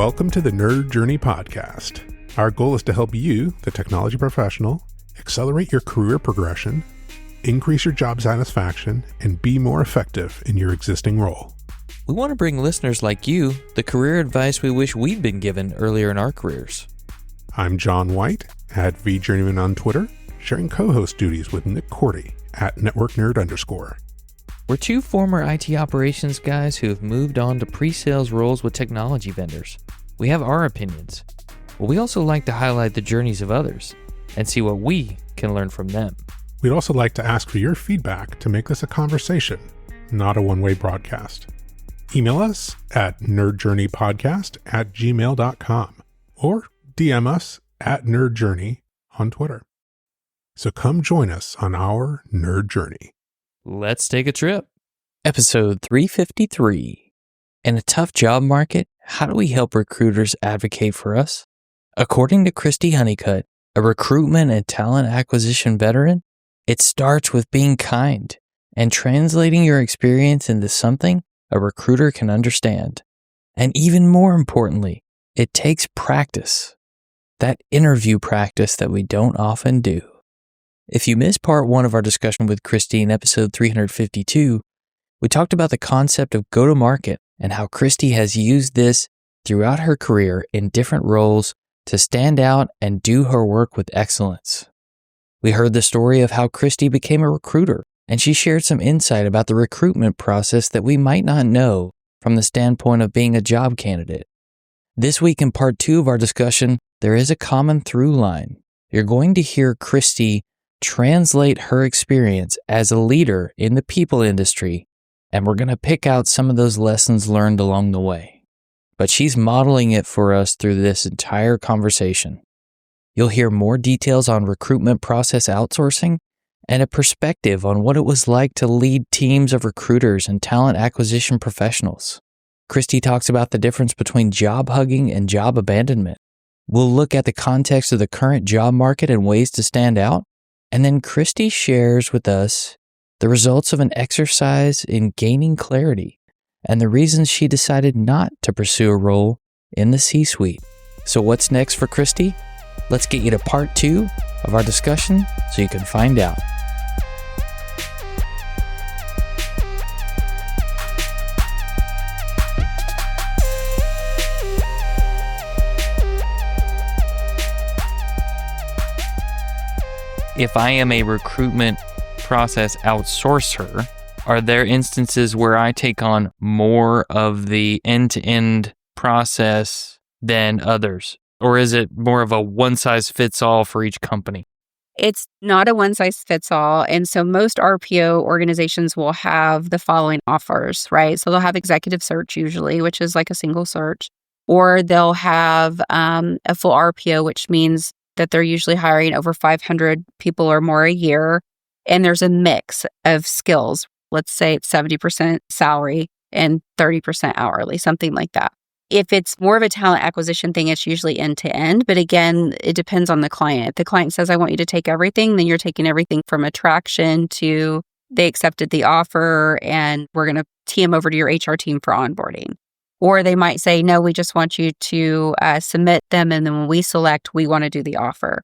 Welcome to the Nerd Journey Podcast. Our goal is to help you, the technology professional, accelerate your career progression, increase your job satisfaction, and be more effective in your existing role. We want to bring listeners like you the career advice we wish we'd been given earlier in our careers. I'm John White, at VJourneyman on Twitter, sharing co-host duties with Nick Cordy, at NetworkNerd_. We're two former IT operations guys who have moved on to pre-sales roles with technology vendors. We have our opinions, but we also like to highlight the journeys of others and see what we can learn from them. We'd also like to ask for your feedback to make this a conversation, not a one-way broadcast. Email us at nerdjourneypodcast@gmail.com or DM us at nerdjourney on Twitter. So come join us on our nerd journey. Let's take a trip. Episode 353. In a tough job market, how do we help recruiters advocate for us? According to Christy Honeycutt, a recruitment and talent acquisition veteran, it starts with being kind and translating your experience into something a recruiter can understand. And even more importantly, it takes practice. That interview practice that we don't often do. If you missed part one of our discussion with Christy in episode 352, we talked about the concept of go-to-market and how Christy has used this throughout her career in different roles to stand out and do her work with excellence. We heard the story of how Christy became a recruiter, and she shared some insight about the recruitment process that we might not know from the standpoint of being a job candidate. This week in part two of our discussion, there is a common through line. You're going to hear Christy translate her experience as a leader in the people industry, and we're going to pick out some of those lessons learned along the way. But she's modeling it for us through this entire conversation. You'll hear more details on recruitment process outsourcing and a perspective on what it was like to lead teams of recruiters and talent acquisition professionals. Christy talks about the difference between job hugging and job abandonment. We'll look at the context of the current job market and ways to stand out. And then Christy shares with us the results of an exercise in gaining clarity and the reasons she decided not to pursue a role in the C-suite. So what's next for Christy? Let's get you to part two of our discussion so you can find out. If I am a recruitment process outsourcer, are there instances where I take on more of the end-to-end process than others? Or is it more of a one-size-fits-all for each company? It's not a one-size-fits-all. And so most RPO organizations will have the following offers, right? So they'll have executive search usually, which is like a single search. Or they'll have a full RPO, which means that they're usually hiring over 500 people or more a year. And there's a mix of skills. Let's say it's 70% salary and 30% hourly, something like that. If it's more of a talent acquisition thing, it's usually end to end. But again, it depends on the client. If the client says, I want you to take everything, then you're taking everything from attraction to they accepted the offer and we're going to tee them over to your HR team for onboarding. Or they might say, no, we just want you to submit them. And then when we select, we want to do the offer.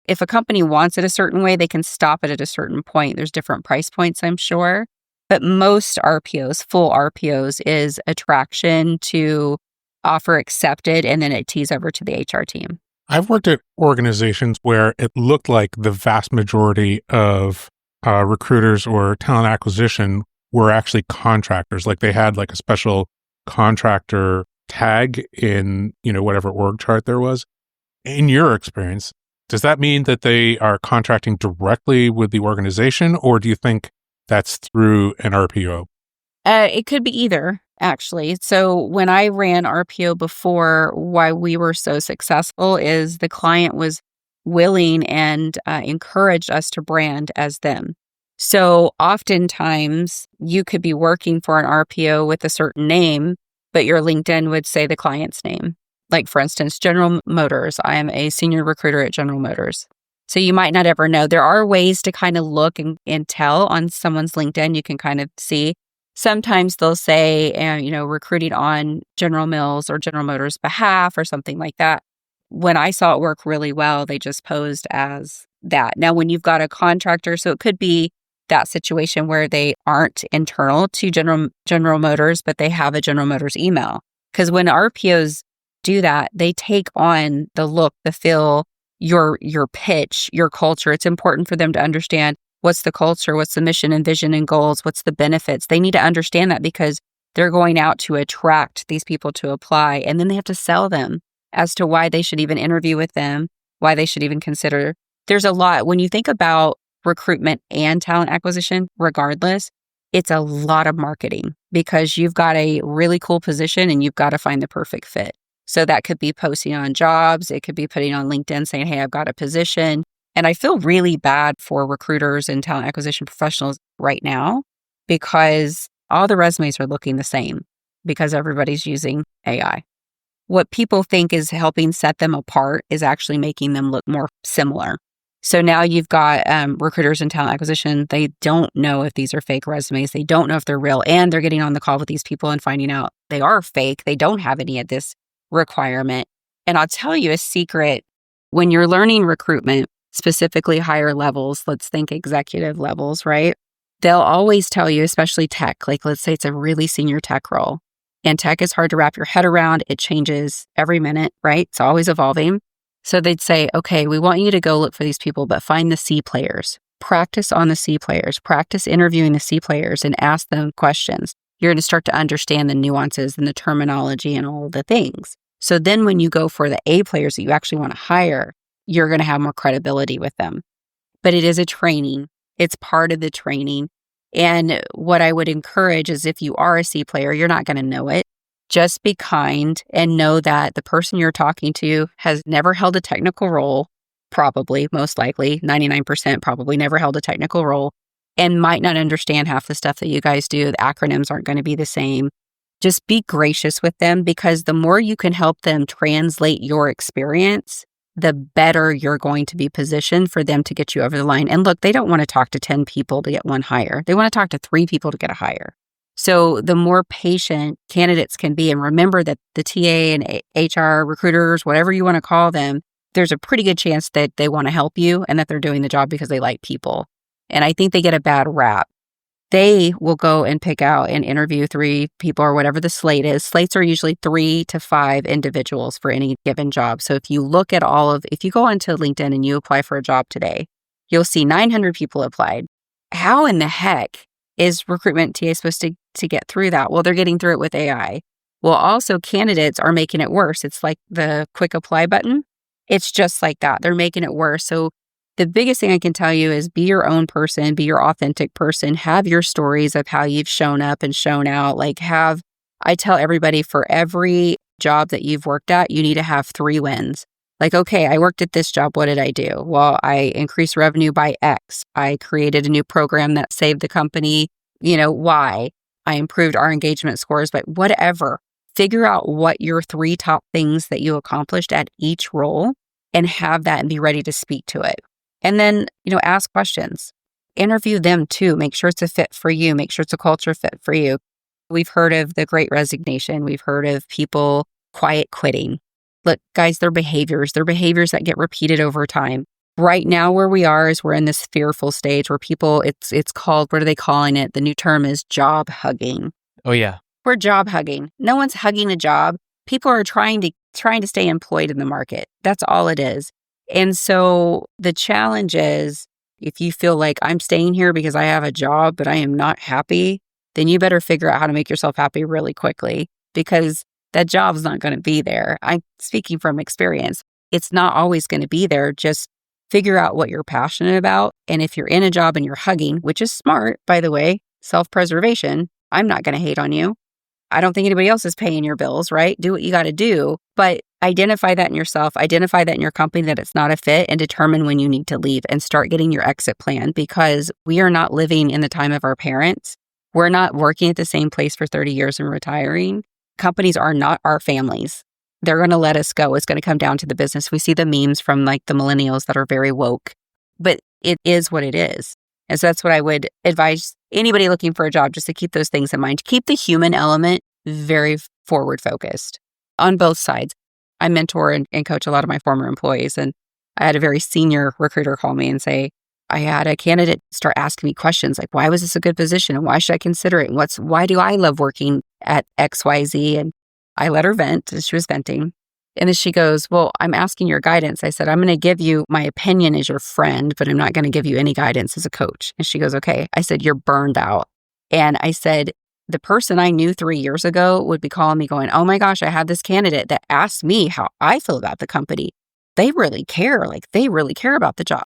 If a company wants it a certain way, they can stop it at a certain point. There's different price points, I'm sure. But most RPOs, full RPOs, is attraction to offer accepted, and then it tees over to the HR team. I've worked at organizations where it looked like the vast majority of recruiters or talent acquisition were actually contractors. Like they had like a special contractor tag in, whatever org chart there was. In your experience, does that mean that they are contracting directly with the organization, or do you think that's through an RPO? It could be either, actually. So when I ran RPO before, why we were so successful is the client was willing and encouraged us to brand as them. So oftentimes you could be working for an RPO with a certain name, but your LinkedIn would say the client's name. Like for instance, General Motors. I am a senior recruiter at General Motors. So you might not ever know. There are ways to kind of look and tell on someone's LinkedIn. You can kind of see. Sometimes they'll say, recruiting on General Mills or General Motors' behalf or something like that. When I saw it work really well, they just posed as that. Now, when you've got a contractor, so it could be that situation where they aren't internal to General Motors, but they have a General Motors email. Because when RPOs do that, they take on the look, the feel, your pitch, your culture. It's important for them to understand what's the culture, what's the mission and vision and goals, what's the benefits. They need to understand that because they're going out to attract these people to apply, and then they have to sell them as to why they should even interview with them, why they should even consider. There's a lot. When you think about recruitment and talent acquisition, regardless, it's a lot of marketing because you've got a really cool position and you've got to find the perfect fit. So that could be posting on jobs. It could be putting on LinkedIn saying, hey, I've got a position. And I feel really bad for recruiters and talent acquisition professionals right now because all the resumes are looking the same because everybody's using AI. What people think is helping set them apart is actually making them look more similar. So now you've got recruiters and talent acquisition. They don't know if these are fake resumes. They don't know if they're real. And they're getting on the call with these people and finding out they are fake. They don't have any of this requirement. And I'll tell you a secret. When you're learning recruitment, specifically higher levels, let's think executive levels, right? They'll always tell you, especially tech, like let's say it's a really senior tech role. And tech is hard to wrap your head around. It changes every minute, right? It's always evolving. So they'd say, okay, we want you to go look for these people, but find the C players. Practice on the C players. Practice interviewing the C players and ask them questions. You're going to start to understand the nuances and the terminology and all the things. So then when you go for the A players that you actually want to hire, you're going to have more credibility with them. But it is a training. It's part of the training. And what I would encourage is if you are a C player, you're not going to know it. Just be kind and know that the person you're talking to has never held a technical role, probably, most likely, 99% probably never held a technical role, and might not understand half the stuff that you guys do. The acronyms aren't going to be the same. Just be gracious with them because the more you can help them translate your experience, the better you're going to be positioned for them to get you over the line. And look, they don't want to talk to 10 people to get one hire. They want to talk to 3 people to get a hire. So the more patient candidates can be, and remember that the TA and HR recruiters, whatever you want to call them, there's a pretty good chance that they want to help you and that they're doing the job because they like people. And I think they get a bad rap. They will go and pick out and interview 3 people or whatever the slate is. Slates are usually 3 to 5 individuals for any given job. So if you look at if you go onto LinkedIn and you apply for a job today, you'll see 900 people applied. How in the heck is recruitment TA supposed to get through that? Well, they're getting through it with AI. Well, also candidates are making it worse. It's like the quick apply button. It's just like that. They're making it worse. So the biggest thing I can tell you is be your own person, be your authentic person, have your stories of how you've shown up and shown out. I tell everybody for every job that you've worked at, you need to have 3 wins. Like, okay, I worked at this job. What did I do? Well, I increased revenue by X. I created a new program that saved the company, Y. I improved our engagement scores, but whatever. Figure out what your 3 top things that you accomplished at each role and have that and be ready to speak to it. And then, ask questions. Interview them too. Make sure it's a fit for you. Make sure it's a culture fit for you. We've heard of the Great Resignation. We've heard of people quiet quitting. Look, guys, they're behaviors that get repeated over time. Right now where we are is we're in this fearful stage where people, it's called, what are they calling it? The new term is job hugging. Oh, yeah. We're job hugging. No one's hugging a job. People are trying to stay employed in the market. That's all it is. And so the challenge is if you feel like I'm staying here because I have a job, but I am not happy, then you better figure out how to make yourself happy really quickly because that job's not going to be there. I'm speaking from experience. It's not always going to be there. Just figure out what you're passionate about. And if you're in a job and you're hugging, which is smart, by the way, self-preservation, I'm not going to hate on you. I don't think anybody else is paying your bills, right? Do what you got to do, but identify that in yourself, identify that in your company that it's not a fit and determine when you need to leave and start getting your exit plan because we are not living in the time of our parents. We're not working at the same place for 30 years and retiring. Companies are not our families. They're going to let us go. It's going to come down to the business. We see the memes from the millennials that are very woke, but it is what it is. And so that's what I would advise anybody looking for a job, just to keep those things in mind. Keep the human element very forward focused on both sides. I mentor and coach a lot of my former employees. And I had a very senior recruiter call me and say, I had a candidate start asking me questions like, why was this a good position? And why should I consider it? And why do I love working at XYZ? And I let her vent, and she was venting. And then she goes, well, I'm asking your guidance. I said, I'm going to give you my opinion as your friend, but I'm not going to give you any guidance as a coach. And she goes, okay. I said, you're burned out. And I said, the person I knew 3 years ago would be calling me going, oh my gosh, I had this candidate that asked me how I feel about the company. They really care. Like, they really care about the job.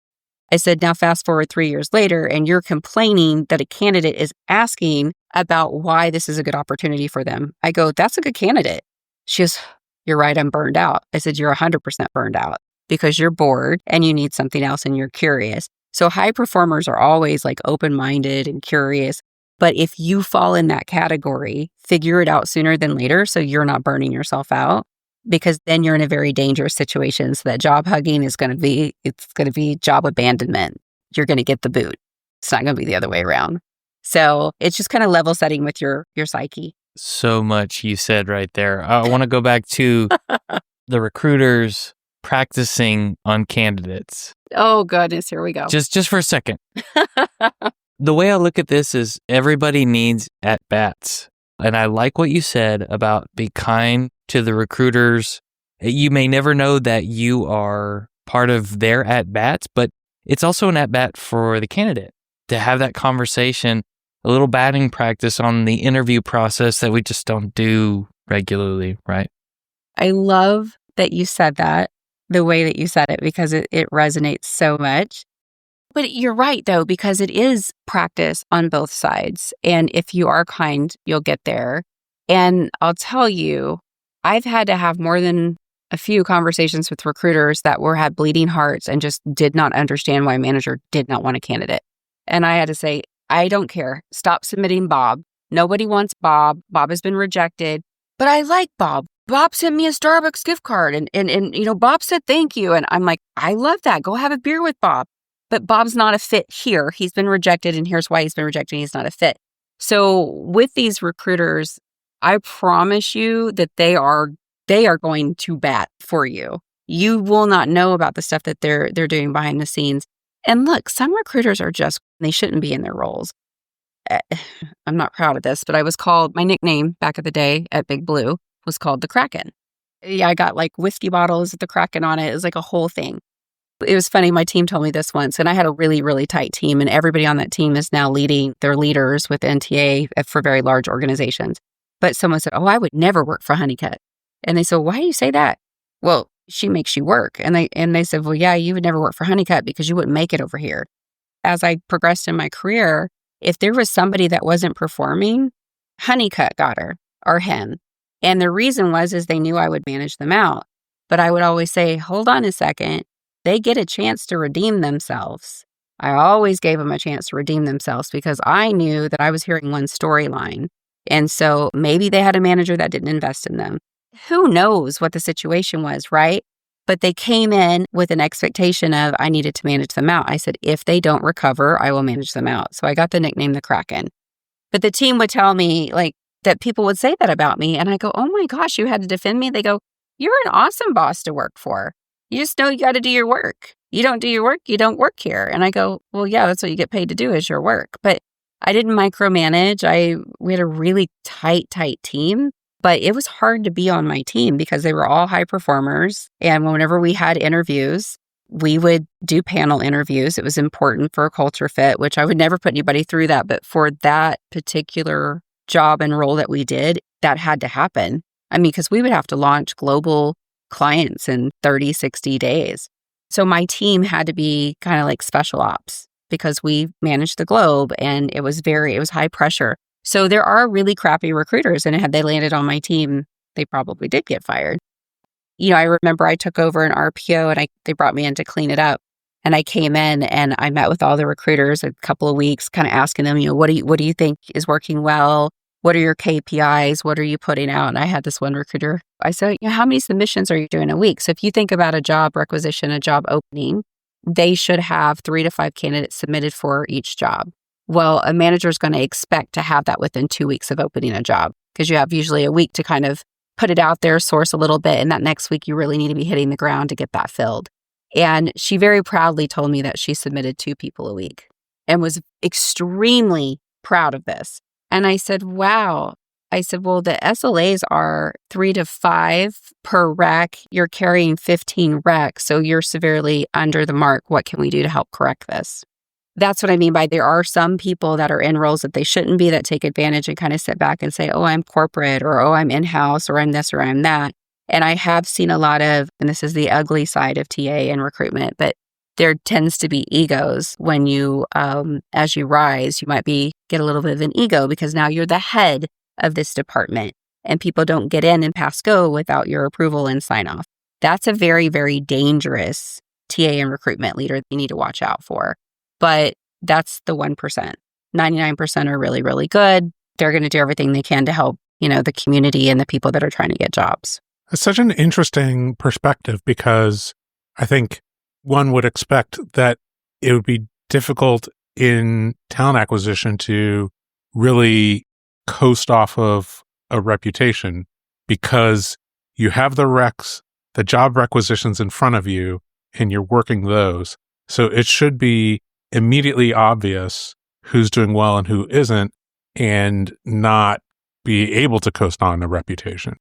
I said, now fast forward 3 years later, and you're complaining that a candidate is asking about why this is a good opportunity for them. I go, that's a good candidate. She goes, you're right, I'm burned out. I said, you're 100% burned out because you're bored and you need something else and you're curious. So high performers are always like open-minded and curious. But if you fall in that category, figure it out sooner than later so you're not burning yourself out, because then you're in a very dangerous situation. So that job hugging is going to be job abandonment. You're going to get the boot. It's not going to be the other way around. So it's just kind of level setting with your psyche. So much you said right there. I want to go back to the recruiters practicing on candidates. Oh, goodness. Here we go. Just for a second. The way I look at this is everybody needs at-bats. And I like what you said about be kind to the recruiters. You may never know that you are part of their at-bats, but it's also an at-bat for the candidate to have that conversation, a little batting practice on the interview process that we just don't do regularly, right? I love that you said that, the way that you said it, because it resonates so much. But you're right, though, because it is practice on both sides. And if you are kind, you'll get there. And I'll tell you, I've had to have more than a few conversations with recruiters that had bleeding hearts and just did not understand why a manager did not want a candidate. And I had to say, I don't care. Stop submitting Bob. Nobody wants Bob. Bob has been rejected. But I like Bob. Bob sent me a Starbucks gift card and Bob said thank you. And I'm like, I love that. Go have a beer with Bob. But Bob's not a fit here. He's been rejected, and here's why he's been rejected. He's not a fit. So with these recruiters, I promise you that they are going to bat for you. You will not know about the stuff that they're doing behind the scenes. And look, some recruiters they shouldn't be in their roles. I'm not proud of this, but my nickname back in the day at Big Blue was called the Kraken. Yeah, I got like whiskey bottles with the Kraken on it. It was like a whole thing. It was funny. My team told me this once, and I had a really, really tight team, and everybody on that team is now their leaders with NTA for very large organizations. But someone said, oh, I would never work for Honeycutt. And they said, why do you say that? Well, she makes you work. And they said, well, yeah, you would never work for Honeycutt because you wouldn't make it over here. As I progressed in my career, if there was somebody that wasn't performing, Honeycutt got her or him. And the reason is they knew I would manage them out. But I would always say, hold on a second. They get a chance to redeem themselves. I always gave them a chance to redeem themselves because I knew that I was hearing one storyline. And so maybe they had a manager that didn't invest in them. Who knows what the situation was, right? But they came in with an expectation of I needed to manage them out. I said, if they don't recover, I will manage them out. So I got the nickname the Kraken. But the team would tell me like that people would say that about me. And I go, oh my gosh, you had to defend me? They go, you're an awesome boss to work for. You just know you got to do your work. You don't do your work, you don't work here. And I go, well, yeah, that's what you get paid to do is your work. But I didn't micromanage. We had a really tight team, but it was hard to be on my team because they were all high performers. And whenever we had interviews, we would do panel interviews. It was important for a culture fit, which I would never put anybody through that. But for that particular job and role that we did, that had to happen. I mean, because we would have to launch global clients in 30, 60 days. So my team had to be kind of like special ops because we managed the globe and it was high pressure. So there are really crappy recruiters, and had they landed on my team, they probably did get fired. I remember I took over an RPO and they brought me in to clean it up. And I came in and I met with all the recruiters a couple of weeks, kind of asking them, what do you think is working well? What are your KPIs? What are you putting out? And I had this one recruiter. I said, how many submissions are you doing a week? So if you think about a job requisition, a job opening, they should have 3 to 5 candidates submitted for each job. Well, a manager is going to expect to have that within 2 weeks of opening a job because you have usually a week to kind of put it out there, source a little bit, and that next week you really need to be hitting the ground to get that filled. And she very proudly told me that she submitted 2 people a week and was extremely proud of this. And I said, wow. I said, well, the SLAs are 3 to 5 per rec. You're carrying 15 recs, so you're severely under the mark. What can we do to help correct this? That's what I mean by there are some people that are in roles that they shouldn't be that take advantage and kind of sit back and say, oh, I'm corporate, or oh, I'm in-house, or I'm this, or I'm that. And I have seen a lot of, and this is the ugly side of TA and recruitment, but there tends to be egos when you, as you rise, you might get a little bit of an ego because now you're the head of this department and people don't get in and pass go without your approval and sign off. That's a very, very dangerous TA and recruitment leader that you need to watch out for. But that's the 1%. 99% are really, really good. They're going to do everything they can to help, the community and the people that are trying to get jobs. It's such an interesting perspective because I think one would expect that it would be difficult in talent acquisition to really coast off of a reputation because you have the recs, the job requisitions in front of you, and you're working those. So it should be immediately obvious who's doing well and who isn't, and not be able to coast on a reputation.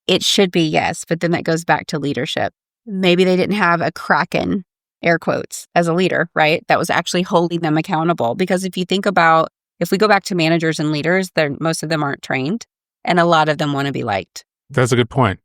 It should be, yes, but then that goes back to leadership. Maybe they didn't have a Kraken, air quotes, as a leader, right? That was actually holding them accountable. Because if you think about, if we go back to managers and leaders, most of them aren't trained, and a lot of them want to be liked. That's a good point.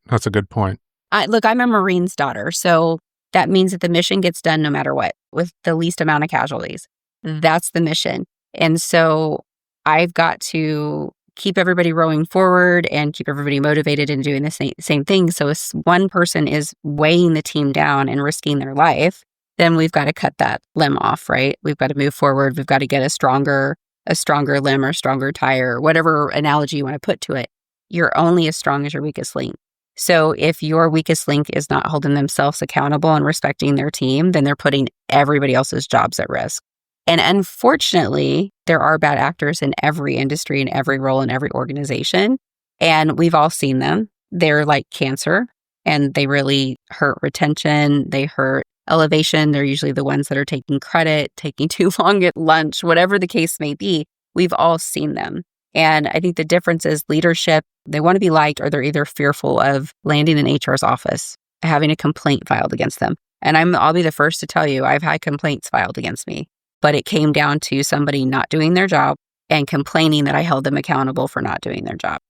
Look, I'm a Marine's daughter, so that means that the mission gets done no matter what, with the least amount of casualties. That's the mission. And so I've got to keep everybody rowing forward and keep everybody motivated and doing the same thing. So if one person is weighing the team down and risking their life, then we've got to cut that limb off, right? We've got to move forward. We've got to get a stronger limb or stronger tire, whatever analogy you want to put to it. You're only as strong as your weakest link. So if your weakest link is not holding themselves accountable and respecting their team, then they're putting everybody else's jobs at risk. And unfortunately, there are bad actors in every industry, in every role, in every organization. And we've all seen them. They're like cancer, and they really hurt retention. They hurt elevation. They're usually the ones that are taking credit, taking too long at lunch, whatever the case may be. We've all seen them. And I think the difference is leadership. They want to be liked, or they're either fearful of landing in HR's office, having a complaint filed against them. And I'll be the first to tell you, I've had complaints filed against me. But it came down to somebody not doing their job and complaining that I held them accountable for not doing their job.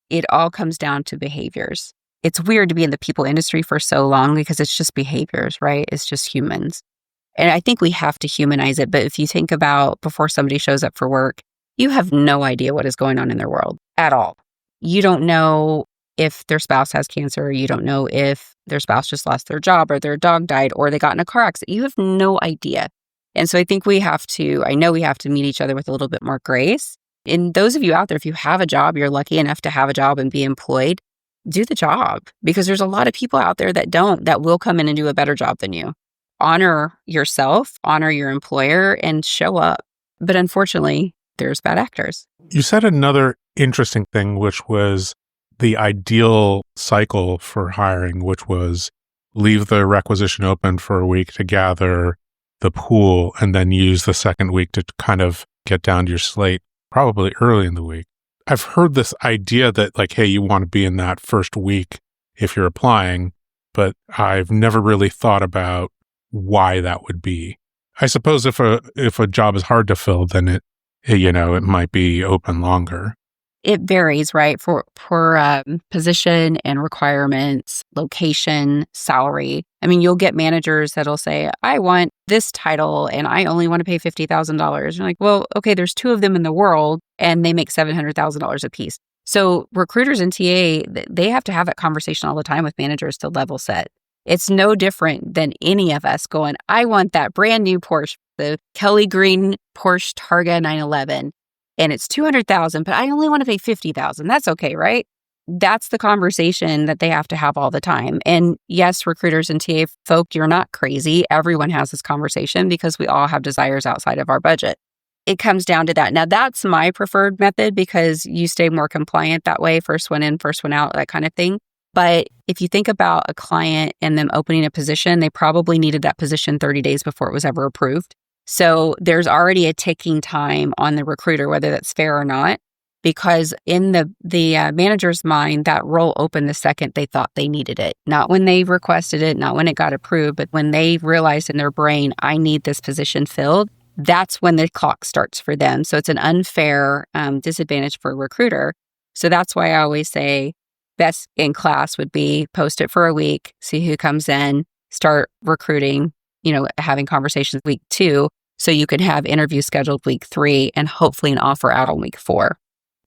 It all comes down to behaviors. It's weird to be in the people industry for so long because it's just behaviors, right? It's just humans. And I think we have to humanize it. But if you think about before somebody shows up for work, you have no idea what is going on in their world at all. You don't know if their spouse has cancer. You don't know if their spouse just lost their job or their dog died or they got in a car accident. You have no idea. And so I think we have to meet each other with a little bit more grace. And those of you out there, if you have a job, you're lucky enough to have a job and be employed, do the job. Because there's a lot of people out there that will come in and do a better job than you. Honor yourself, honor your employer, and show up. But unfortunately, there's bad actors. You said another interesting thing, which was the ideal cycle for hiring, which was leave the requisition open for a week to gather the pool and then use the second week to kind of get down to your slate, probably early in the week. I've heard this idea that like, hey, you want to be in that first week if you're applying, but I've never really thought about why that would be. I suppose if a job is hard to fill, then it might be open longer. It varies, right? For position and requirements, location, salary. I mean, you'll get managers that'll say, I want this title and I only want to pay $50,000. You're like, well, okay, there's 2 of them in the world and they make $700,000 a piece. So recruiters and TA, they have to have that conversation all the time with managers to level set. It's no different than any of us going, I want that brand new Porsche, the Kelly Green Porsche Targa 911. And it's $200,000, but I only want to pay $50,000. That's okay, right? that's the conversation that they have to have all the time. And yes, recruiters and TA folk, you're not crazy. Everyone has this conversation because we all have desires outside of our budget. It comes down to that. Now, that's my preferred method because you stay more compliant that way, first one in, first one out, that kind of thing. But if you think about a client and them opening a position, they probably needed that position 30 days before it was ever approved. So there's already a ticking time on the recruiter, whether that's fair or not, because in the manager's mind, that role opened the second they thought they needed it. Not when they requested it, not when it got approved, but when they realized in their brain, I need this position filled, that's when the clock starts for them. So it's an unfair disadvantage for a recruiter. So that's why I always say best in class would be post it for a week, see who comes in, start recruiting, having conversations week 2, so you can have interviews scheduled week 3 and hopefully an offer out on week 4.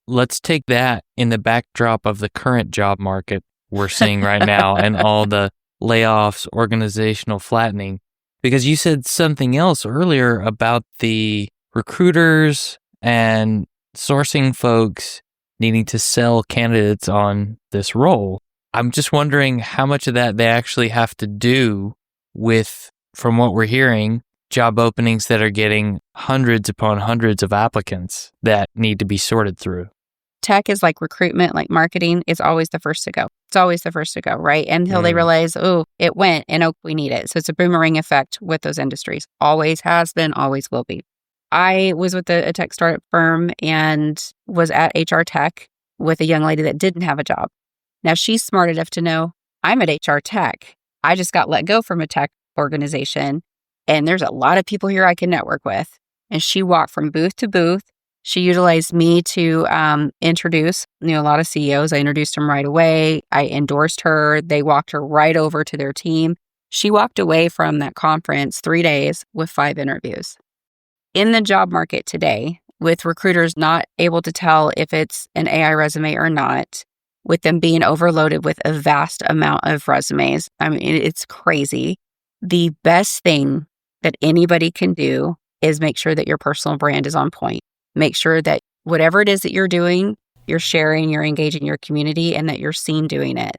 Let's take that in the backdrop of the current job market we're seeing right now and all the layoffs, organizational flattening, because you said something else earlier about the recruiters and sourcing folks needing to sell candidates on this role. I'm just wondering how much of that they actually have to do with, from what we're hearing, job openings that are getting hundreds upon hundreds of applicants that need to be sorted through. Tech is like recruitment, like marketing. It's always the first to go. It's always the first to go, right? Until they realize, it went and we need it. So it's a boomerang effect with those industries. Always has been, always will be. I was with a tech startup firm and was at HR Tech with a young lady that didn't have a job. Now she's smart enough to know I'm at HR Tech. I just got let go from a tech organization and there's a lot of people here I can network with. And she walked from booth to booth. She utilized me to introduce, a lot of CEOs. I introduced them right away. I endorsed her. They walked her right over to their team. She walked away from that conference 3 days with 5 interviews. In the job market today, with recruiters not able to tell if it's an AI resume or not, with them being overloaded with a vast amount of resumes, I mean, it's crazy. The best thing that anybody can do is make sure that your personal brand is on point. Make sure that whatever it is that you're doing, you're sharing, you're engaging your community, and that you're seen doing it.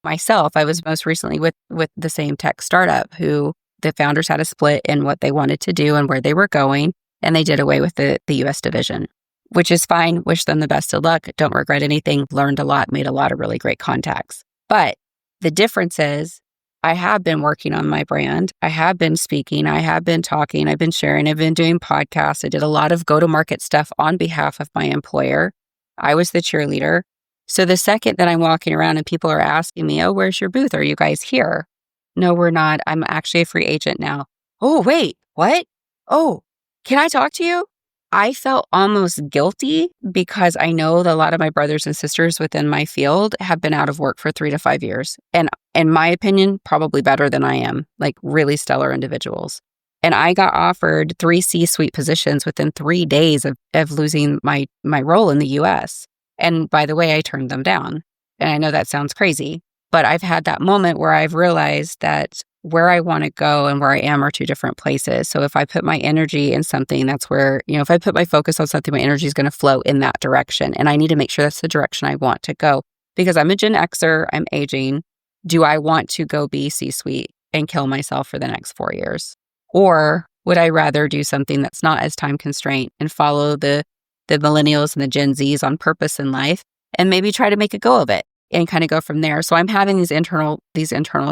Myself, I was most recently with the same tech startup who the founders had a split in what they wanted to do and where they were going, and they did away with the US division, which is fine. Wish them the best of luck. Don't regret anything. Learned a lot, made a lot of really great contacts. But the difference is I have been working on my brand. I have been speaking. I have been talking. I've been sharing. I've been doing podcasts. I did a lot of go-to-market stuff on behalf of my employer. I was the cheerleader. So the second that I'm walking around and people are asking me, where's your booth? Are you guys here? No, we're not. I'm actually a free agent now. Oh, wait, what? Oh, can I talk to you? I felt almost guilty because I know that a lot of my brothers and sisters within my field have been out of work for 3 to 5 years. And in my opinion, probably better than I am, like really stellar individuals. And I got offered 3 C-suite positions within 3 days of losing my role in the US. And by the way, I turned them down. And I know that sounds crazy, but I've had that moment where I've realized that where I want to go and where I am are 2 different places. So if I put my energy in something, that's where, if I put my focus on something, my energy is going to flow in that direction. And I need to make sure that's the direction I want to go because I'm a Gen Xer, I'm aging. Do I want to go be C-suite and kill myself for the next 4 years? Or would I rather do something that's not as time constrained and follow the millennials and the Gen Zs on purpose in life and maybe try to make a go of it and kind of go from there? So I'm having these internal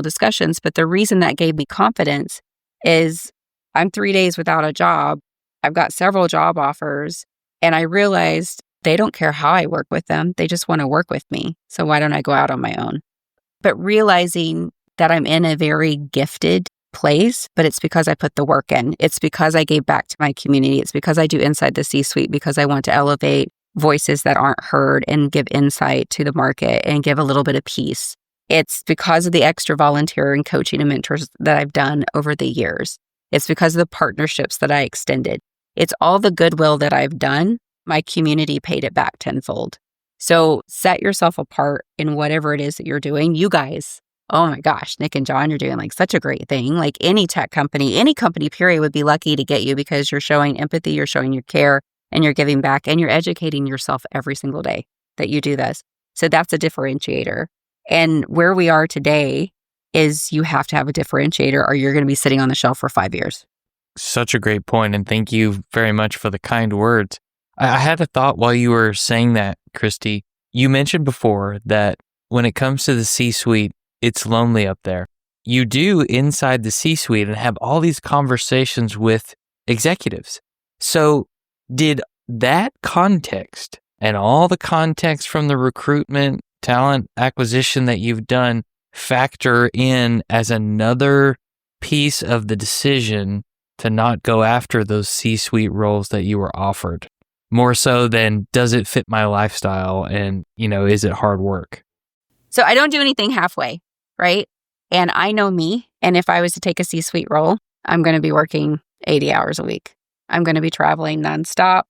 discussions, but the reason that gave me confidence is I'm 3 days without a job. I've got several job offers and I realized they don't care how I work with them. They just want to work with me. So why don't I go out on my own? But realizing that I'm in a very gifted place, but it's because I put the work in. It's because I gave back to my community. It's because I do inside the C-suite because I want to elevate voices that aren't heard and give insight to the market and give a little bit of peace. It's because of the extra volunteer and coaching and mentors that I've done over the years. It's because of the partnerships that I extended. It's all the goodwill that I've done. My community paid it back tenfold. So set yourself apart in whatever it is that you're doing. You guys, oh my gosh, Nick and John, you're doing like such a great thing. Like any tech company, any company period would be lucky to get you because you're showing empathy, you're showing your care, and you're giving back, and you're educating yourself every single day that you do this. So that's a differentiator. And where we are today is you have to have a differentiator or you're going to be sitting on the shelf for 5 years. Such a great point, and thank you very much for the kind words. I had a thought while you were saying that, Christy. You mentioned before that when it comes to the C-suite, it's lonely up there. You do inside the C-suite and have all these conversations with executives. So did that context and all the context from the recruitment, talent acquisition that you've done factor in as another piece of the decision to not go after those C-suite roles that you were offered? More so than, does it fit my lifestyle and, is it hard work? So I don't do anything halfway, right? And I know me. And if I was to take a C-suite role, I'm going to be working 80 hours a week. I'm going to be traveling nonstop.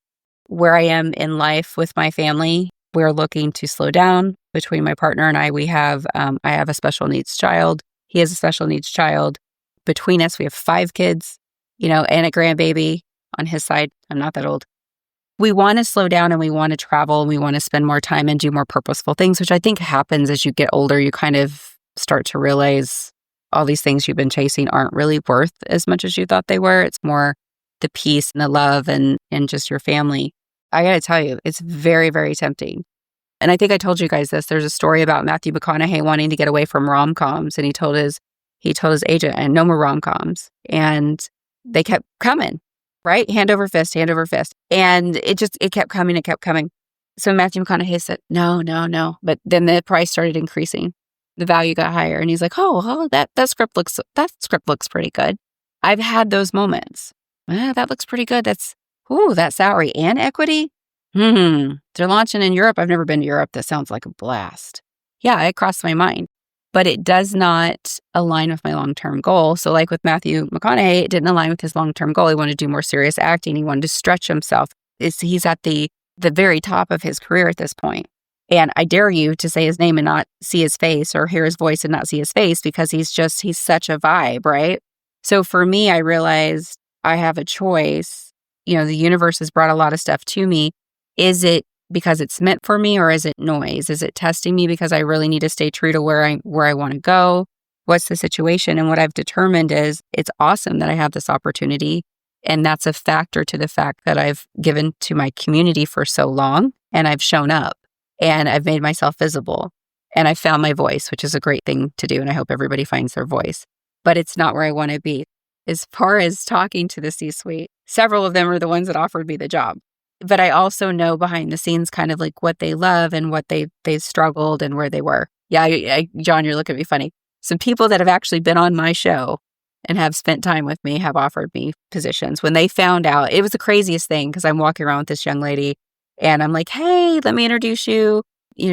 Where I am in life with my family, we're looking to slow down. Between my partner and I have a special needs child. He has a special needs child. Between us, we have 5 kids, and a grandbaby on his side. I'm not that old. We want to slow down and we want to travel and we want to spend more time and do more purposeful things, which I think happens as you get older. You kind of start to realize all these things you've been chasing aren't really worth as much as you thought they were. It's more the peace and the love and just your family. I got to tell you, it's very, very tempting. And I think I told you guys this. There's a story about Matthew McConaughey wanting to get away from rom-coms, and he told his agent, and no more rom-coms. And they kept coming, right? Hand over fist. And it kept coming. So Matthew McConaughey said, no. But then the price started increasing. The value got higher. And he's like, that script looks pretty good. I've had those moments. That looks pretty good. That salary and equity. They're launching in Europe. I've never been to Europe. That sounds like a blast. Yeah, it crossed my mind. But it does not align with my long-term goal. So like with Matthew McConaughey, it didn't align with his long-term goal. He wanted to do more serious acting. He wanted to stretch himself. He's at the very top of his career at this point. And I dare you to say his name and not see his face, or hear his voice and not see his face, because he's such a vibe, right? So for me, I realized I have a choice. The universe has brought a lot of stuff to me. Is it because it's meant for me, or is it noise? Is it testing me because I really need to stay true to where I want to go? What's the situation? And what I've determined is it's awesome that I have this opportunity. And that's a factor to the fact that I've given to my community for so long, and I've shown up and I've made myself visible and I found my voice, which is a great thing to do. And I hope everybody finds their voice, but it's not where I want to be. As far as talking to the C-suite, several of them are the ones that offered me the job. But I also know behind the scenes kind of like what they love and what they've struggled and where they were. Yeah, John, you're looking at me funny. Some people that have actually been on my show and have spent time with me have offered me positions. When they found out, it was the craziest thing, because I'm walking around with this young lady and I'm like, hey, let me introduce you.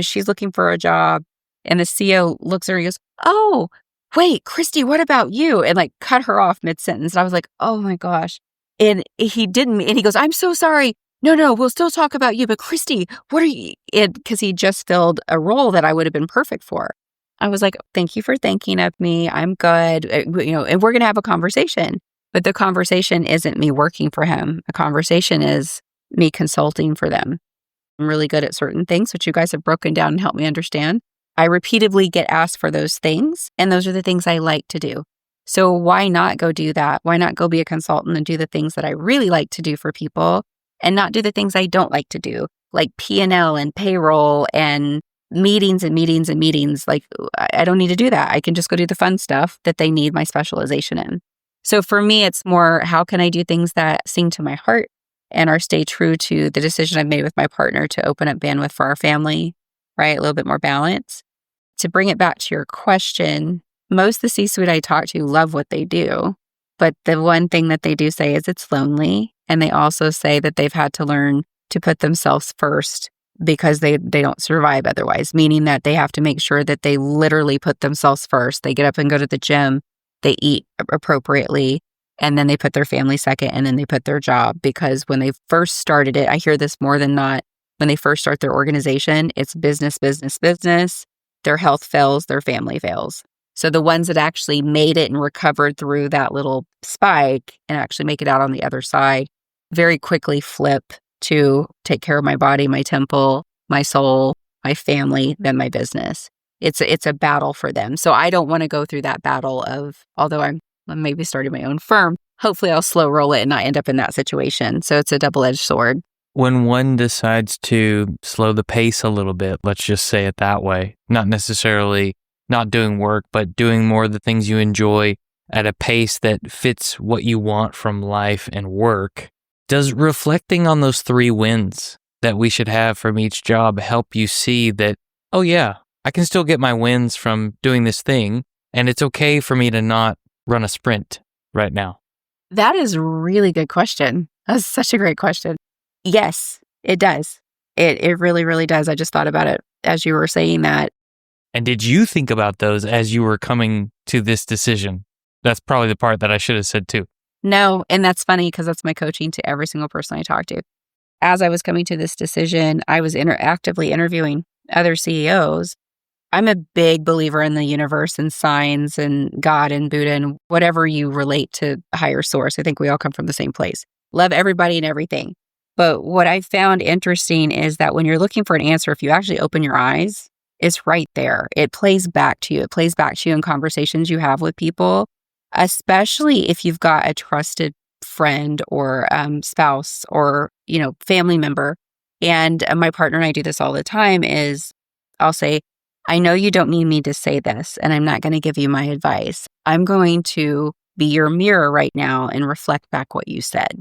She's looking for a job. And the CEO looks at her and goes, oh, wait, Christy, what about you? And like cut her off mid-sentence. And I was like, oh my gosh. And he didn't. And he goes, I'm so sorry. No, we'll still talk about you. But Christy, what are you? Because he just filled a role that I would have been perfect for. I was like, thank you for thinking of me. I'm good. And we're going to have a conversation. But the conversation isn't me working for him. The conversation is me consulting for them. I'm really good at certain things, which you guys have broken down and helped me understand. I repeatedly get asked for those things, and those are the things I like to do. So why not go do that? Why not go be a consultant and do the things that I really like to do for people, and not do the things I don't like to do, like P&L and payroll and meetings and meetings and meetings. Like, I don't need to do that. I can just go do the fun stuff that they need my specialization in. So for me, it's more, how can I do things that sing to my heart and are stay true to the decision I've made with my partner to open up bandwidth for our family, right? A little bit more balance. To bring it back to your question, most of the C-suite I talk to love what they do, but the one thing that they do say is it's lonely. And they also say that they've had to learn to put themselves first because they don't survive otherwise, meaning that they have to make sure that they literally put themselves first. They get up and go to the gym, they eat appropriately, and then they put their family second, and then they put their job. Because when they first started it, I hear this more than not, when they first start their organization, it's business. Their health fails, their family fails. So the ones that actually made it and recovered through that little spike and actually make it out on the other side very quickly flip to take care of my body, my temple, my soul, my family than my business. It's a battle for them. So I don't want to go through that battle of, although I'm maybe starting my own firm, hopefully I'll slow roll it and not end up in that situation. So it's a double-edged sword. When one decides to slow the pace a little bit, let's just say it that way, not necessarily not doing work, but doing more of the things you enjoy at a pace that fits what you want from life and work, does reflecting on those 3 wins that we should have from each job help you see that, oh yeah, I can still get my wins from doing this thing, and it's okay for me to not run a sprint right now? That is a really good question. That's such a great question. Yes, it does. It really, really does. I just thought about it as you were saying that. And did you think about those as you were coming to this decision? That's probably the part that I should have said too. No, and that's funny because that's my coaching to every single person I talk to. As I was coming to this decision, I was actively interviewing other CEOs. I'm a big believer in the universe and signs and God and Buddha and whatever you relate to higher source. I think we all come from the same place. Love everybody and everything. But what I found interesting is that when you're looking for an answer, if you actually open your eyes, it's right there. It plays back to you. It plays back to you in conversations you have with people, especially if you've got a trusted friend or spouse or, family member. And my partner and I do this all the time is I'll say, I know you don't need me to say this, and I'm not going to give you my advice. I'm going to be your mirror right now and reflect back what you said.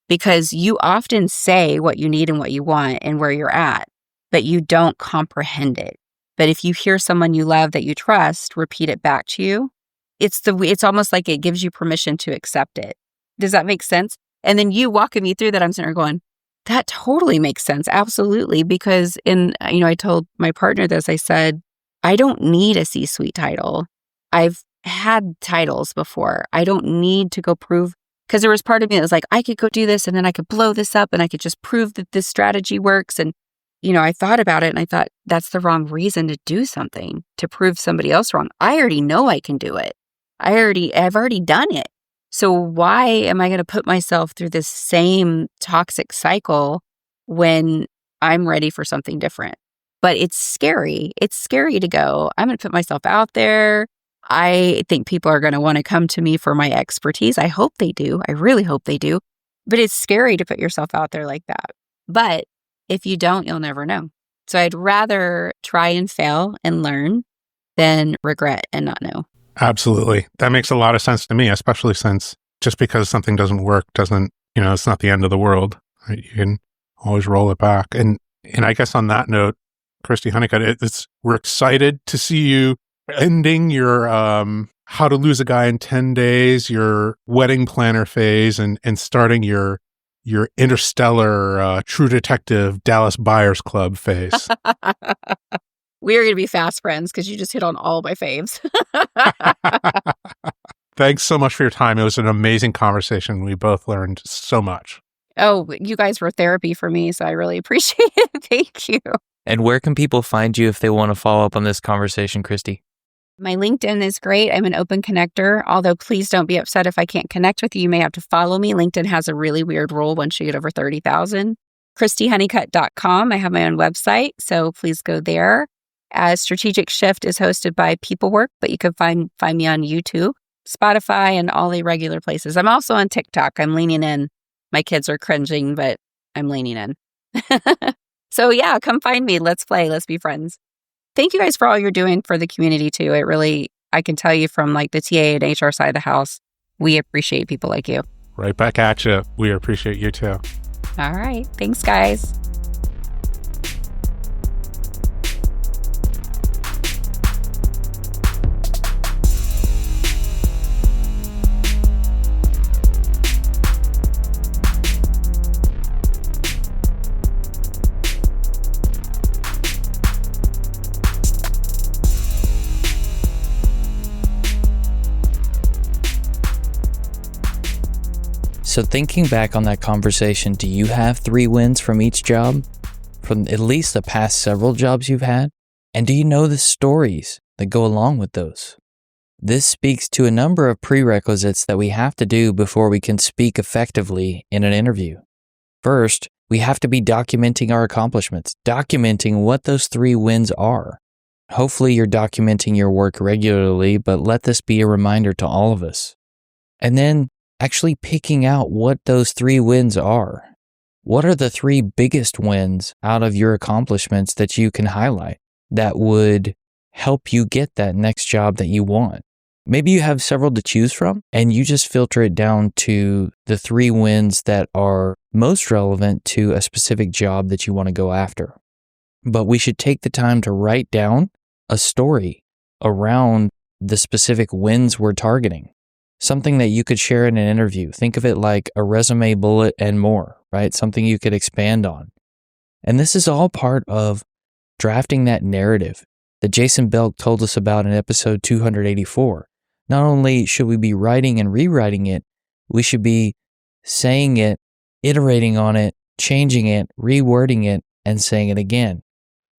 Because you often say what you need and what you want and where you're at, but you don't comprehend it. But if you hear someone you love that you trust repeat it back to you, it's almost like it gives you permission to accept it. Does that make sense? And then you walking me through that, I'm sitting there going, that totally makes sense. Absolutely. Because I told my partner this, I said, I don't need a C-suite title. I've had titles before. I don't need to go prove, because there was part of me that was like, I could go do this and then I could blow this up and I could just prove that this strategy works. And, I thought about it and I thought that's the wrong reason to do something, to prove somebody else wrong. I already know I can do it. I've already done it. So why am I going to put myself through this same toxic cycle when I'm ready for something different? But it's scary. It's scary to go, I'm going to put myself out there. I think people are going to want to come to me for my expertise. I hope they do. I really hope they do. But it's scary to put yourself out there like that. But if you don't, you'll never know. So I'd rather try and fail and learn than regret and not know. Absolutely. That makes a lot of sense to me, especially since just because something doesn't work doesn't, it's not the end of the world. Right? You can always roll it back. And I guess on that note, Christy Honeycutt, we're excited to see you ending your How to Lose a Guy in 10 Days, your wedding planner phase, and starting your interstellar True Detective Dallas Buyers Club phase. We are going to be fast friends because you just hit on all my faves. Thanks so much for your time. It was an amazing conversation. We both learned so much. Oh, you guys were therapy for me, so I really appreciate it. Thank you. And where can people find you if they want to follow up on this conversation, Christy? My LinkedIn is great. I'm an open connector, although please don't be upset if I can't connect with you. You may have to follow me. LinkedIn has a really weird rule once you get over 30,000. ChristyHoneycutt.com. I have my own website, so please go there. Strategic Shift is hosted by Peoplework, but you can find me on YouTube, Spotify, and all the regular places. I'm also on TikTok. I'm leaning in. My kids are cringing, but I'm leaning in. So yeah, come find me. Let's play. Let's be friends. Thank you guys for all you're doing for the community too. I can tell you from like the TA and HR side of the house, we appreciate people like you. Right back at you. We appreciate you too. All right. Thanks, guys. So thinking back on that conversation, do you have 3 wins from each job? From at least the past several jobs you've had? And do you know the stories that go along with those? This speaks to a number of prerequisites that we have to do before we can speak effectively in an interview. First, We have to be documenting our accomplishments, documenting what those 3 wins are. Hopefully you're documenting your work regularly, but let this be a reminder to all of us. And then actually picking out what those 3 wins are. What are the 3 biggest wins out of your accomplishments that you can highlight that would help you get that next job that you want? Maybe you have several to choose from and you just filter it down to the 3 wins that are most relevant to a specific job that you want to go after. But we should take the time to write down a story around the specific wins we're targeting. Something that you could share in an interview. Think of it like a resume bullet and more, right? Something you could expand on. And this is all part of drafting that narrative that Jason Belk told us about in episode 284. Not only should we be writing and rewriting it, we should be saying it, iterating on it, changing it, rewording it, and saying it again.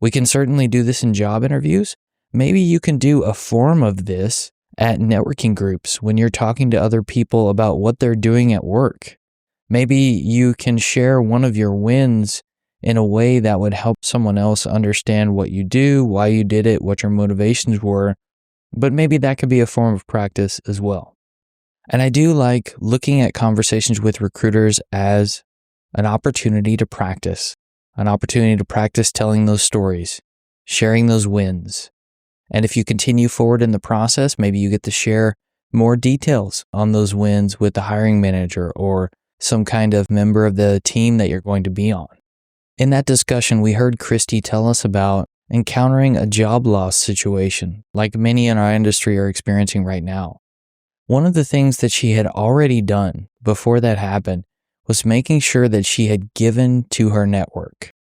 We can certainly do this in job interviews. Maybe you can do a form of this at networking groups when you're talking to other people about what they're doing at work. Maybe you can share one of your wins in a way that would help someone else understand what you do, why you did it, what your motivations were. But maybe that could be a form of practice as well. And I do like looking at conversations with recruiters as an opportunity to practice telling those stories, sharing those wins. And if you continue forward in the process, maybe you get to share more details on those wins with the hiring manager or some kind of member of the team that you're going to be on. In that discussion, we heard Christy tell us about encountering a job loss situation like many in our industry are experiencing right now. One of the things that she had already done before that happened was making sure that she had given to her network.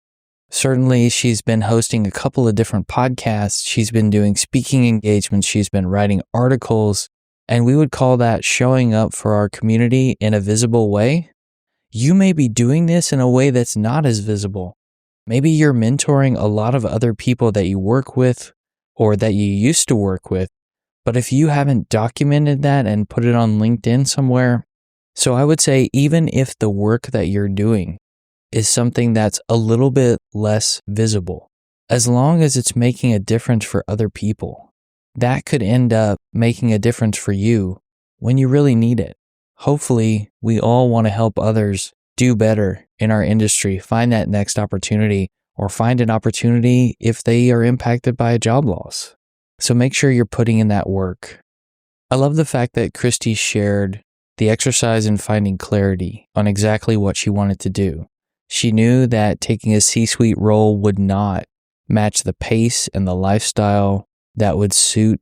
Certainly, she's been hosting a couple of different podcasts. She's been doing speaking engagements. She's been writing articles, and we would call that showing up for our community in a visible way. You may be doing this in a way that's not as visible. Maybe you're mentoring a lot of other people that you work with or that you used to work with, but if you haven't documented that and put it on LinkedIn somewhere, so I would say even if the work that you're doing is something that's a little bit less visible, as long as it's making a difference for other people, that could end up making a difference for you when you really need it. Hopefully, we all want to help others do better in our industry, find that next opportunity, or find an opportunity if they are impacted by a job loss. So make sure you're putting in that work. I love the fact that Christy shared the exercise in finding clarity on exactly what she wanted to do. She knew that taking a C-suite role would not match the pace and the lifestyle that would suit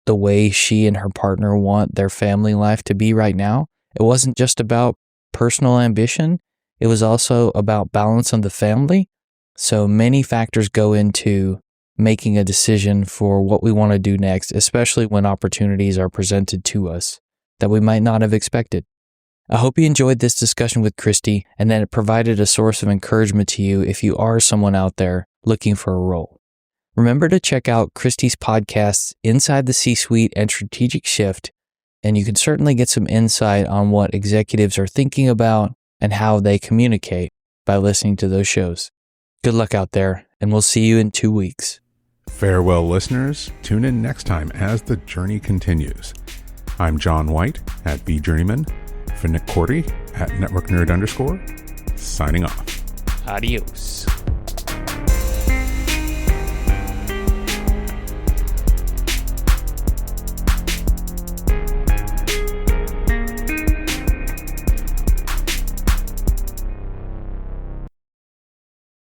the way she and her partner want their family life to be right now. It wasn't just about personal ambition. It was also about balance on the family. So many factors go into making a decision for what we want to do next, especially when opportunities are presented to us that we might not have expected. I hope you enjoyed this discussion with Christy and that it provided a source of encouragement to you if you are someone out there looking for a role. Remember to check out Christy's podcasts, Inside the C-Suite and Strategic Shift, and you can certainly get some insight on what executives are thinking about and how they communicate by listening to those shows. Good luck out there, and we'll see you in 2 weeks. Farewell, listeners. Tune in next time as the journey continues. I'm John White at BJourneyman, for Nick Cordy at NetworkNerd_, signing off. Adios.